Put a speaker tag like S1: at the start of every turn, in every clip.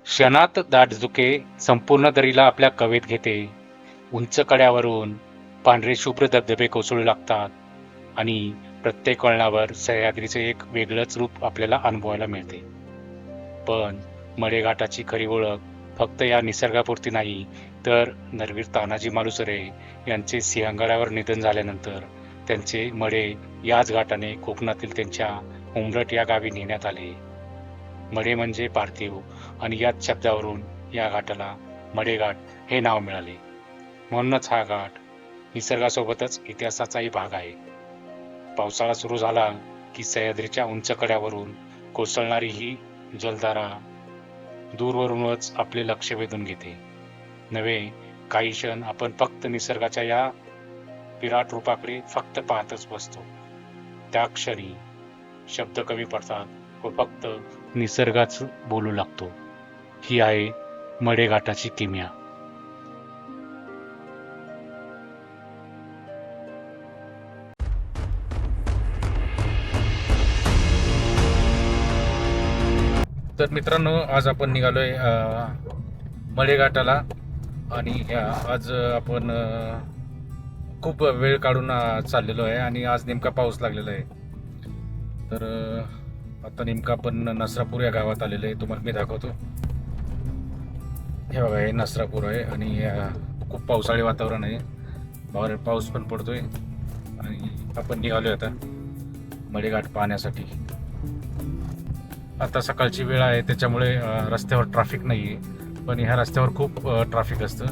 S1: क्षणात दाटझुके संपूर्ण दरीला आपल्या कवेत घेते. उंच कड्यावरून पांढरे शुभ्र धबधबे कोसळू लागतात आणि प्रत्येक वळणावर सह्याद्रीचे एक वेगळंच रूप आपल्याला अनुभवायला मिळते. पण मडेघाटाची खरी ओळख फक्त या निसर्गापुरती नाही, तर नरवीर तानाजी मालुसरे यांचे सिंहगडावर निधन झाल्यानंतर त्यांचे मडे याच घाटाने कोकणातील त्यांच्या उमरठ या गावी नेण्यात आले. मडे म्हणजे पार्थिव आणि याच शब्दावरून या घाटाला मडेघाट हे नाव मिळाले. म्हणूनच हा घाट निसर्गासोबतच इतिहासाचाही भाग आहे. पावसाळा सुरू झाला की सह्याद्रीच्या उंच कड्यावरून कोसळणारी ही जलधारा दूरवरूनच आपले लक्ष वेधून घेते. नव्हे, काही क्षण आपण फक्त निसर्गाच्या या विराट रूपाकडे फक्त पाहतच बसतो. त्या क्षणी शब्द कमी पडतात व फक्त निसर्गाच बोलू लागतो. ही आहे मडेघाटाची किमया. तर मित्रांनो, आज आपण निघालोय मडेघाटाला आणि आज आपण खूप वेळ काढून चाललेलो आहे आणि आज नेमका पाऊस लागलेला आहे. तर आता नेमका आपण नसरापूर या गावात आलेलो आहे. तुम्हाला मी दाखवतो. हे बघा, हे नसरापूर आहे आणि खूप पावसाळी वातावरण आहे. बाहेर पाऊस पण पडतोय आणि आपण निघालोय आता मडेघाट पाहण्यासाठी. आता सकाळची वेळ आहे, त्याच्यामुळे रस्त्यावर ट्रॅफिक नाही आहे, पण ह्या रस्त्यावर खूप ट्रॅफिक असतं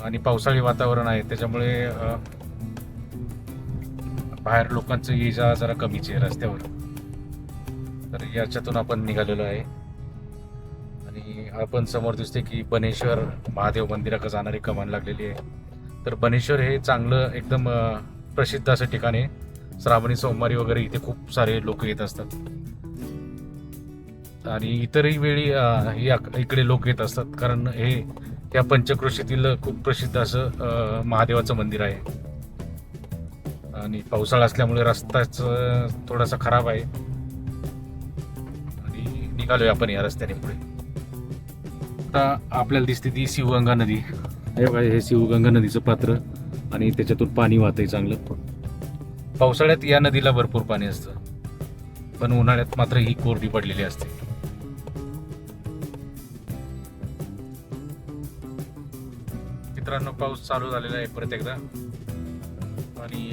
S1: आणि पावसाळी वातावरण आहे, त्याच्यामुळे बाहेर लोकांचं ये जा जरा कमीच आहे रस्त्यावर. तर याच्यातून आपण निघालेलो आहे आणि आपण समोर दिसते की बनेश्वर महादेव मंदिराकडे जाणारी कमान लागलेली आहे. तर बनेश्वर हे चांगलं एकदम प्रसिद्ध असं ठिकाण आहे. श्रावणी सोमवारी वगैरे इथे खूप सारे लोक येत असतात आणि इतरही वेळी इकडे लोक येत असतात, कारण हे या पंचक्रोशीतील खूप प्रसिद्ध असं महादेवाचं मंदिर आहे. आणि पावसाळा असल्यामुळे रस्ताच थोडासा खराब आहे आणि निघालोय आपण या रस्त्याने पुढे. आता आपल्याला दिसते ती शिवगंगा नदी. हे शिवगंगा नदीचं पात्र आणि त्याच्यातून पाणी वाहतंय चांगलं. पावसाळ्यात या नदीला भरपूर पाणी असतं, पण उन्हाळ्यात मात्र ही कोरडी पडलेली असते. मित्रांनो, पाऊस चालू झालेला आहे परत एकदा आणि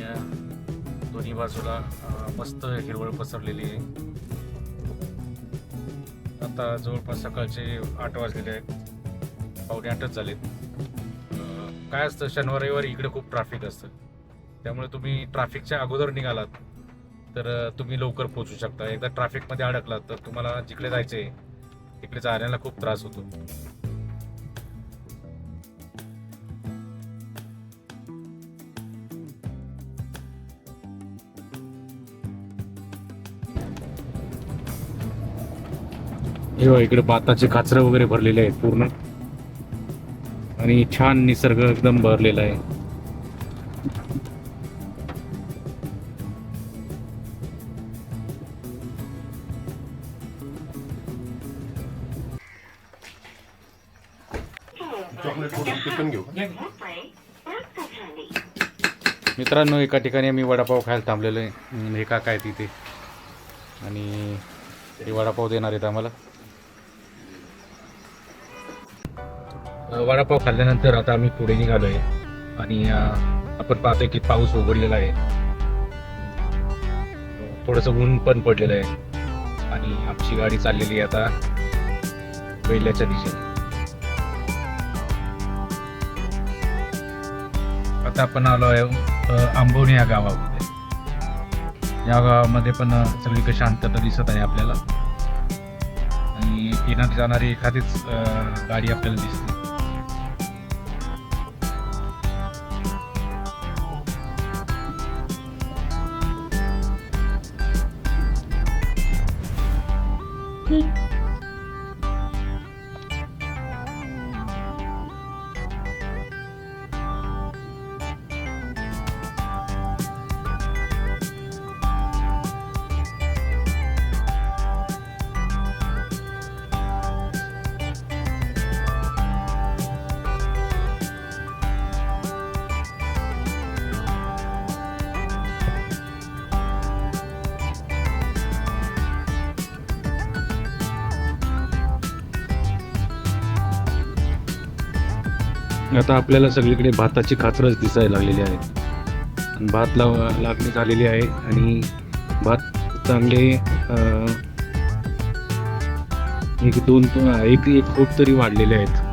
S1: दोन्ही बाजूला मस्त हिरवळ पसरलेली आहे. आता जवळपास सकाळचे 8 वाजलेले आहेत, पावणे 8च झालेत. काय असतं, शनिवार रविवारी इकडे खूप ट्रॅफिक असतं, त्यामुळे तुम्ही ट्रॅफिकच्या अगोदर निघालात तर तुम्ही लवकर पोहोचू शकता. एकदा ट्रॅफिकमध्ये अडकलात तर तुम्हाला जिकडे जायचं आहे तिकडे जाण्याला खूप त्रास होतो. इकडे भाताचे काचरं वगैरे भरलेले आहेत पूर्ण आणि छान निसर्ग एकदम भरलेला आहे. मित्रांनो, एका ठिकाणी आम्ही वडापाव खायला थांबलेलो आहे. हे काका आहे तिथे आणि ते वडापाव देणार आहेत आम्हाला. वडापाव खाल्ल्यानंतर आता आम्ही पुढे निघालो आहे आणि आपण पाहतोय की पाऊस उघडलेला आहे, थोडंसं ऊन पण पडलेलं आहे आणि आमची गाडी चाललेली आहे आता वेल्ल्याच्या दिशेने. आता आपण आलो आहे आंबोणी या गावामध्ये. या गावामध्ये पण सगळीकडे शांतता दिसत आहे आपल्याला आणि येणारी जाणारी एखादीच गाडी आपल्याला दिसते.
S2: आता आपल्याला सगळीकडे भाताची खाचरच दिसायला लागलेली आहे आणि भात लागणी झालेली आहे आणि भात चांगले एक फूट तरी वाढलेले आहेत.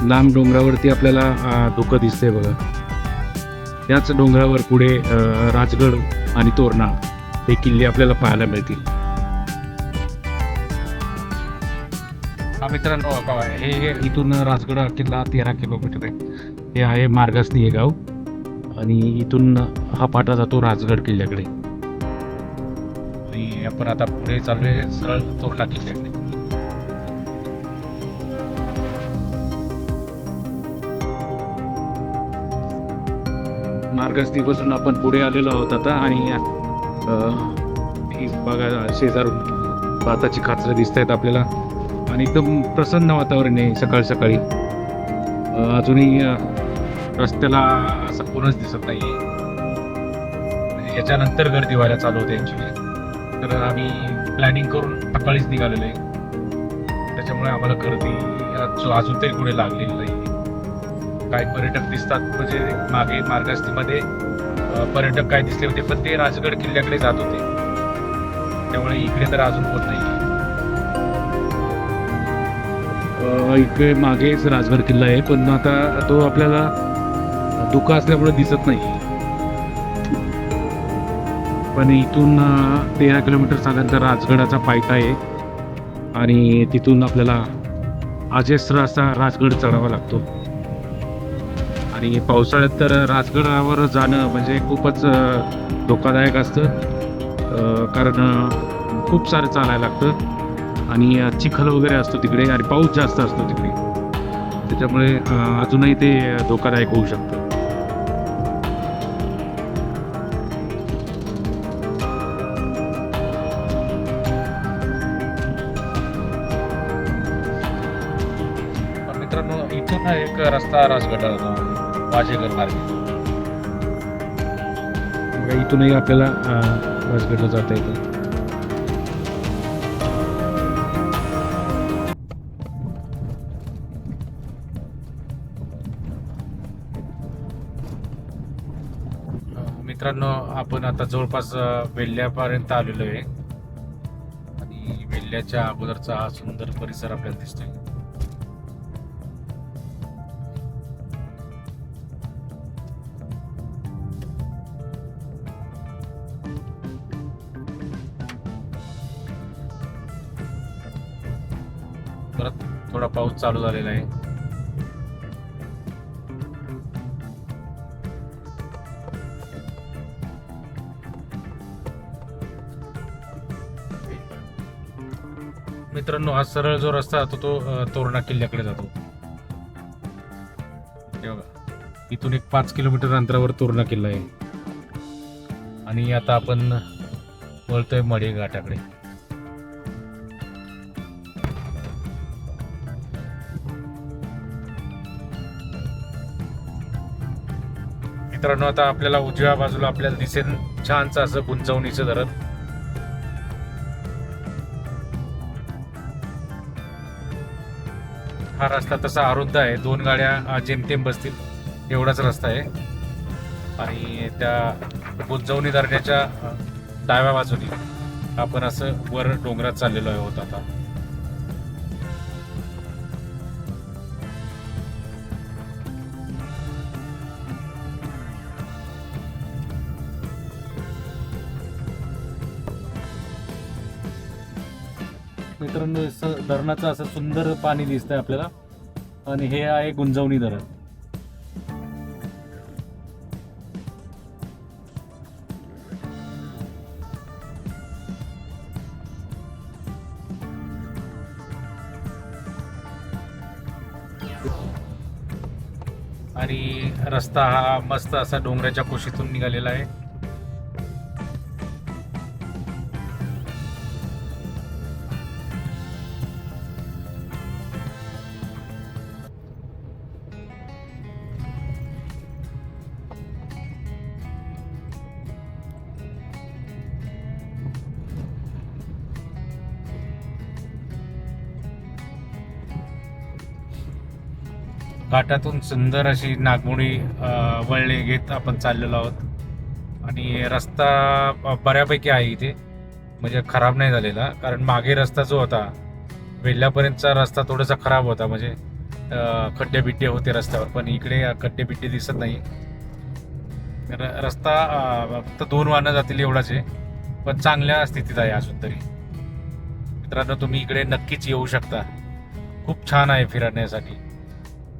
S2: लांब डोंगरावरती आपल्याला धुकं दिसतंय बघा. त्याच डोंगरावर पुढे राजगड आणि तोरणा हे किल्ले आपल्याला पाहायला मिळतील. मित्रांनो हे इथून राजगड किल्ला 13 किलोमीटर आहे. हे आहे मार्गसनी हे गाव आणि इथून हा पाटा जातो राजगड किल्ल्याकडे आणि आपण आता पुढे चाललोय सरळ तोरणा किल्ल्याकडे. मार्गस्थीपासून आपण पुढे आलेलो आहोत आता आणि बघा शेजारून भाताची खाचरं दिसत आहेत आपल्याला आणि एकदम प्रसन्न वातावरण आहे सकाळ सकाळी. अजूनही रस्त्याला असं कोणच दिसत नाही आहे. याच्यानंतर गर्दी व्हायला चालू होते ॲक्च्युली. तर आम्ही प्लॅनिंग करून सकाळीच निघालेलो आहे, त्याच्यामुळे आम्हाला गर्दी अजून तरी पुढे लागलेली नाही. काही पर्यटक दिसतात म्हणजे मागे मार्गस्थीमध्ये पर्यटक काय दिसले होते पण ते राजगड किल्ल्याकडे जात होते, त्यामुळे इकडे तर अजून कोण नाही. इकडे मागेच राजगड किल्ला आहे पण आता तो आपल्याला धुका असल्यामुळे दिसत नाही. पण इथून 13 किलोमीटर चालल्यानंतर राजगडाचा पायथा आहे आणि तिथून आपल्याला अजस्र असा राजगड चढावा लागतो. आणि पावसाळ्यात तर राजगडावर जाणं म्हणजे खूपच धोकादायक असतं, कारण खूप सारं चालायला लागतं आणि चिखल वगैरे असतो तिकडे आणि पाऊस जास्त असतो तिकडे, त्याच्यामुळे अजूनही ते धोकादायक होऊ शकतं. मित्रांनो इथून एक रस्ता राजगडाला जातो वाजेगड मार्गे. इथूनही आपल्याला राजगडला जाता येतं. मित्रांनो आपण आता जवळपास वेल्ल्यापर्यंत आलेलो आहे आणि वेल्ल्याच्या अगोदरचा हा सुंदर परिसर आपल्याला दिसतोय. परत थोडा पाऊस चालू झालेला आहे. मित्रांनो हा सरळ जो रस्ता जातो तो तोरणा किल्ल्याकडे जातो. इथून एक 5 किलोमीटर अंतरावर तोरणा किल्ला आहे आणि आता आपण वळतोय मढे घाटाकडे. मित्रांनो आता आपल्याला उजव्या बाजूला आपल्याला दिसेल छानचं असं गुंजवणीचं धरण. हा रस्ता तसा अरुंद आहे, 2 गाड्या जेमतेम बसतील एवढाच रस्ता आहे आणि त्या गुंजवणी धरणाच्या डाव्या बाजूने आपण असं वर डोंगरात चाललेलो आहोत आता. मित्रांनो धरणाचं असं सुंदर पाणी दिसतंय आपल्याला आणि हे आहे गुंजवणी धरण. आणि रस्ता हा मस्त असा डोंगराच्या कुशीतून निघालेला आहे. घाटातून सुंदर अशी नागमोडी वळणे घेत आपण चाललेलो आहोत. आणि रस्ता बऱ्यापैकी आहे इथे, म्हणजे खराब नाही झालेला. कारण मागे रस्ता जो होता वेल्ल्यापर्यंतचा रस्ता थोडासा खराब होता, म्हणजे खड्डे बिड्डे होते रस्त्यावर. पण इकडे खड्डे बिड्डे दिसत नाही. रस्ता फक्त 2 वाहनं जातील एवढाच आहे, पण चांगल्या स्थितीत आहे अजून तरी. मित्रांनो, तुम्ही इकडे नक्कीच येऊ शकता. खूप छान आहे फिरण्यासाठी.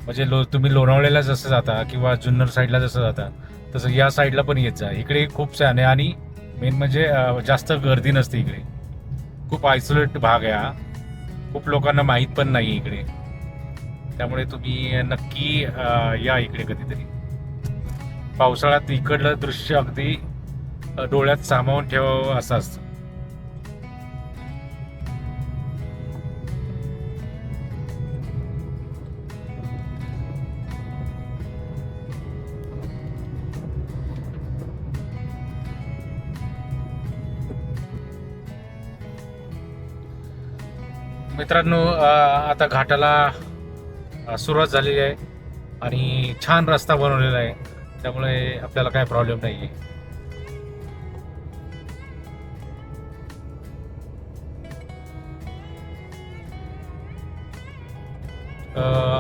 S2: म्हणजे तुम्ही लोणावळ्याला जसं जाता किंवा जुन्नर साईडला जसं जाता तसं या साईडला पण येत जा. इकडे खूप छान आहे. आणि मेन म्हणजे जास्त गर्दी नसते इकडे. खूप आयसोलेट भाग आहे हा. खूप लोकांना माहीत पण नाही इकडे. त्यामुळे तुम्ही नक्की या इकडे कधीतरी. पावसाळ्यात इकडलं दृश्य अगदी डोळ्यात सामावून ठेवावं असं असतं. मित्रांनो, आता घाटाला सुरुवात झालेली आहे आणि छान रस्ता बनवलेला आहे. त्यामुळे आपल्याला काय प्रॉब्लेम नाही आहे.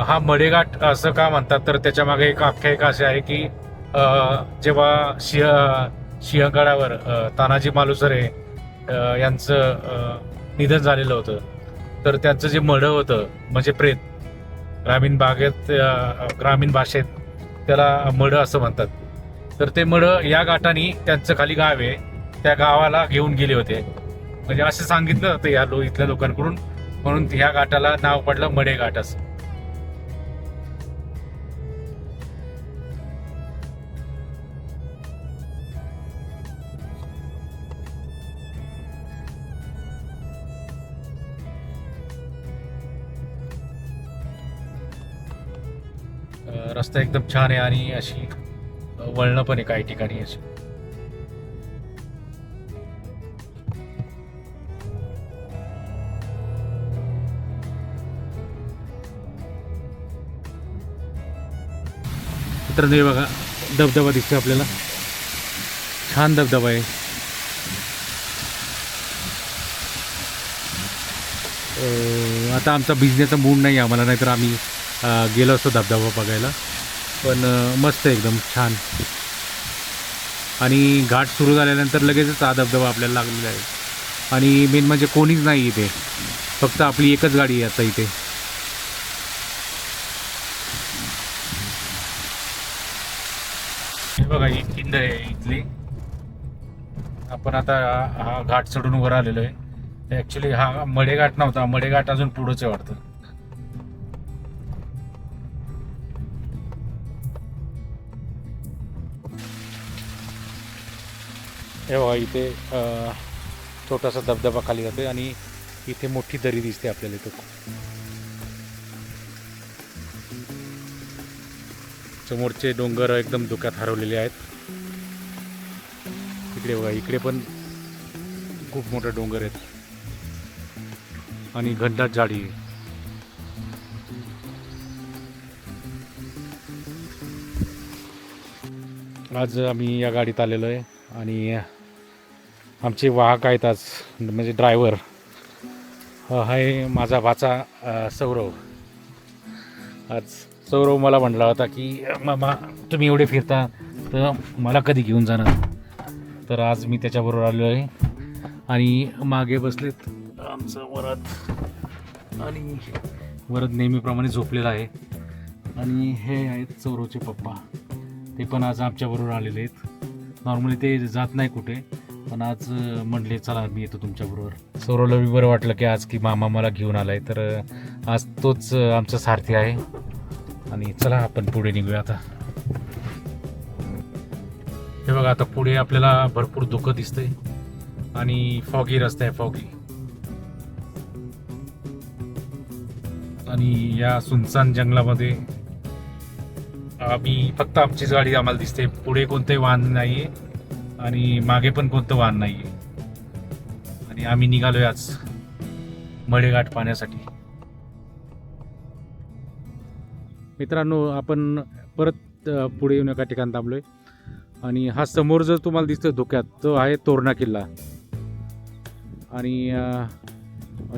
S2: हा मडेघाट असं का म्हणतात तर त्याच्या मागे एक आख्यायिका अशी आहे की जेव्हा सिंहगडावर तानाजी मालुसरे यांचं निधन झालेलं होतं, तर त्यांचं जे मढं होतं म्हणजे प्रेत, ग्रामीण भाषेत त्याला मढं असं म्हणतात. तर ते मढं या घाटाने त्यांचं खाली गाव आहे त्या गावाला घेऊन गेले होते, म्हणजे असं सांगितलं होतं या इथल्या लोकांकडून. म्हणून ह्या घाटाला नाव पडलं मढे घाट असं. रस्ता एकदम छान आहे आणि अशी वळणं पण आहे काही ठिकाणी अशी. मित्रांनो, हे बघा धबधबा दिसतो आपल्याला. छान धबधबा आहे. आता आमचा बिझनेसचा मूड नाही आम्हाला, नाहीतर आम्ही गेलो असतो धबधबा बघायला. पण मस्त एकदम छान. आणि घाट सुरू झाल्यानंतर लगेचच हा धबधबा आपल्याला लागलेला आहे. आणि मेन म्हणजे कोणीच नाही इथे, फक्त आपली एकच गाडी आहे आता इथे. हे बघा ही खिंड आहे इथली. आपण आता हा घाट चढून वर आलेलो आहे. ॲक्च्युली हा मडेघाट नव्हता, मडेघाट अजून पुढंच आहे वाटतं. हे बघा इथे छोटासा धबधबा खाली जातोय आणि इथे मोठी दरी दिसते आपल्याला इथं. समोरचे डोंगर एकदम धुक्यात हरवलेले आहेत. इकडे बघा, इकडे पण खूप मोठे डोंगर आहेत आणि घनदाट झाडी आहे. आज आम्ही या गाडीत आलेलो आहे आणि आमचे वाहक आहेत आज, म्हणजे ड्रायव्हर आहे माझा भाचा सौरव. आज सौरव मला म्हटला होता की मामा तुम्ही एवढे फिरता तर मला कधी घेऊन जाणार. तर आज मी त्याच्याबरोबर आलो आहे आणि मागे बसलेत आमचं वरद. आणि वरद नेहमीप्रमाणे झोपलेला आहे. आणि हे आहेत सौरवचे पप्पा, ते पण आज आमच्याबरोबर आलेले आहेत. नॉर्मली ते जात नाही कुठे, पण आज म्हणले चला मी येतो तुमच्याबरोबर. सौरवला बी बरं वाटलं की आज की मामा मला घेऊन आलाय, तर आज तोच आमचा सारथी आहे. आणि चला आपण पुढे निघूया आता. हे बघा आता पुढे आपल्याला भरपूर धुकं दिसतंय आणि फॉगी रस्ता आहे, फॉगी. आणि या सुनसान जंगलामध्ये आम्ही फक्त आमचीच गाडी आम्हाला दिसते. पुढे कोणतंही वाहन नाहीये आणि मागे पण कोणतं वाहन नाहीये. आणि आम्ही निघालोय आज मडेघाट पाहण्यासाठी. मित्रांनो आपण परत पुढे येऊन एका ठिकाणी थांबलोय आणि हा समोर जर तुम्हाला दिसतोय धोक्यात तो आहे तोरणा किल्ला. आणि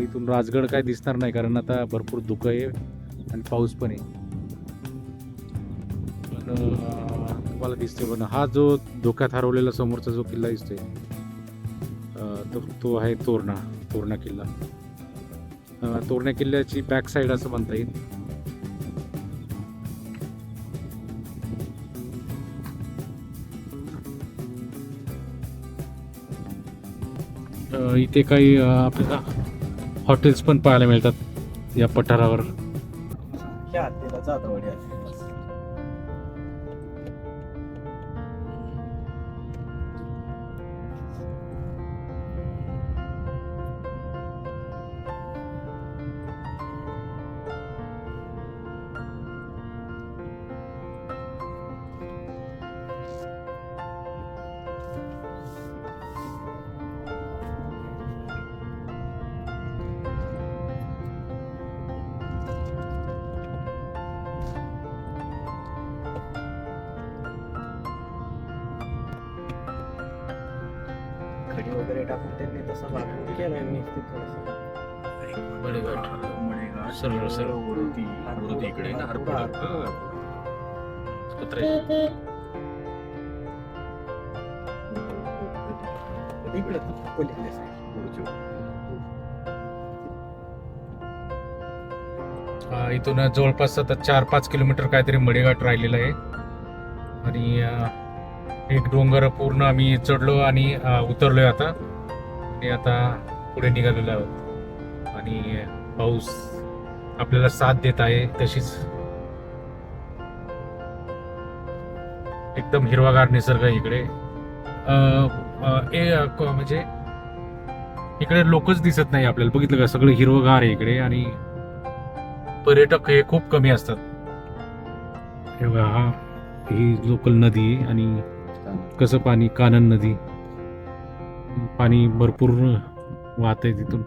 S2: इथून राजगड काय दिसणार नाही कारण आता भरपूर धुकं आहे आणि पाऊस पण आहे. पण तुम्हाला दिसतोय पण हा जो धोक्यात हरवलेला समोरचा जो किल्ला दिसतोय तो आहे तोरणा किल्ला. तोरणा किल्ल्याची बॅक साईड असं म्हणता येईल. इथे काही आपल्याला हॉटेल्स पण पाहायला मिळतात या पठारावर.
S3: खडी वगैरे टाकून त्यांनी तसं बांधून केलं
S2: सरळ इकडे इथून जवळपास आता 4-5 किलोमीटर काहीतरी मडेघाट राहिलेला आहे. आणि एक डोंगर पूर्ण आम्ही चढलो आणि उतरलोय आता. आणि आता पुढे निघालेलो आहोत आणि पाऊस आपल्याला साथ देत आहे. तशीच एकदम हिरवागार निसर्ग आहे इकडे. म्हणजे इकडे लोकच दिसत नाही आपल्याला. बघितलं का सगळं हिरवगार आहे इकडे आणि पर्यटक हे खूप कमी असतात. हे बघा ही लोकल नदी आहे आणि कसं पाणी कानन नदी पाणी भरपूर वाहत आहे तिथून.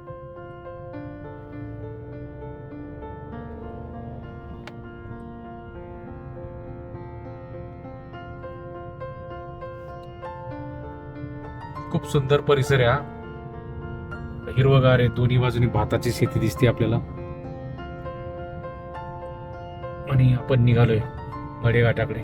S2: खूप सुंदर परिसर आहे हा. हिरवगार आहे. दोन्ही बाजूनी भाताची शेती दिसते आपल्याला. आणि आपण निघालोय मडेघाटाकडे.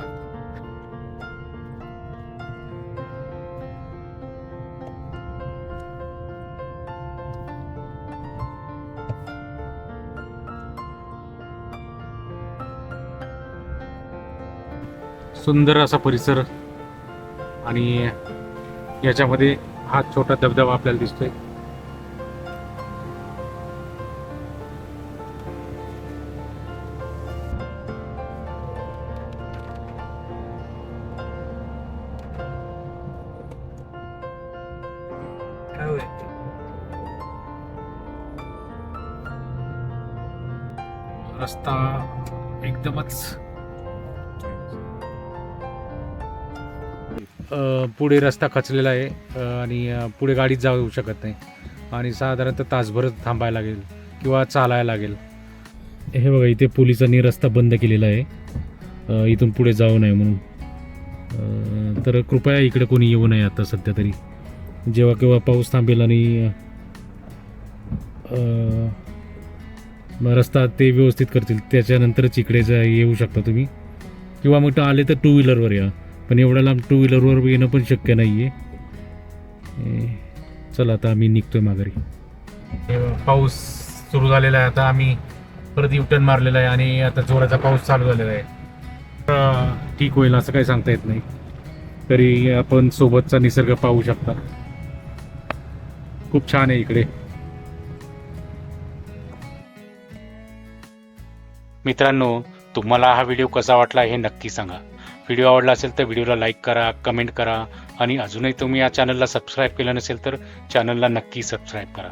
S2: सुंदर असा परिसर आणि याच्यामध्ये हा छोटा धबधबा आपल्याला दिसतोय. रस्ता एकदमच पुढे रस्ता खचलेला आहे आणि पुढे गाडी जाऊ शकत नाही आणि साधारणतः तासभरच थांबायला लागेल किंवा चालायला लागेल. हे बघा इथे पोलिसांनी रस्ता बंद केलेला आहे इथून पुढे जाऊ नये म्हणून. तर कृपया इकडे कोणी येऊ नये आता सध्या तरी. जेव्हा केव्हा पाऊस थांबेल आणि रस्ता ते व्यवस्थित करतील त्याच्यानंतरच इकडे येऊ शकता तुम्ही. किंवा मग आले तर 2 व्हीलरवर या. पण एवढ्या लांब 2 व्हीलरवर येणं पण शक्य नाही आहे. चला आता आम्ही निघतोय माघारी. पाऊस सुरू झालेला आहे. आता आम्ही परत युटर्न मारलेला आहे आणि आता जोराचा पाऊस चालू झालेला आहे. ठीक होईल असं काही सांगता येत नाही. तरी आपण सोबतचा निसर्ग पाहू शकता. खूप छान आहे इकडे.
S1: मित्रांनो, तुम्हाला हा व्हिडिओ कसा वाटला हे नक्की सांगा. व्हिडिओ आवडला असेल तर व्हिडिओला लाईक करा, कमेंट करा आणि अजूनही तुम्ही या चॅनलला सबस्क्राईब केलं नसेल तर चॅनलला नक्की सबस्क्राईब करा.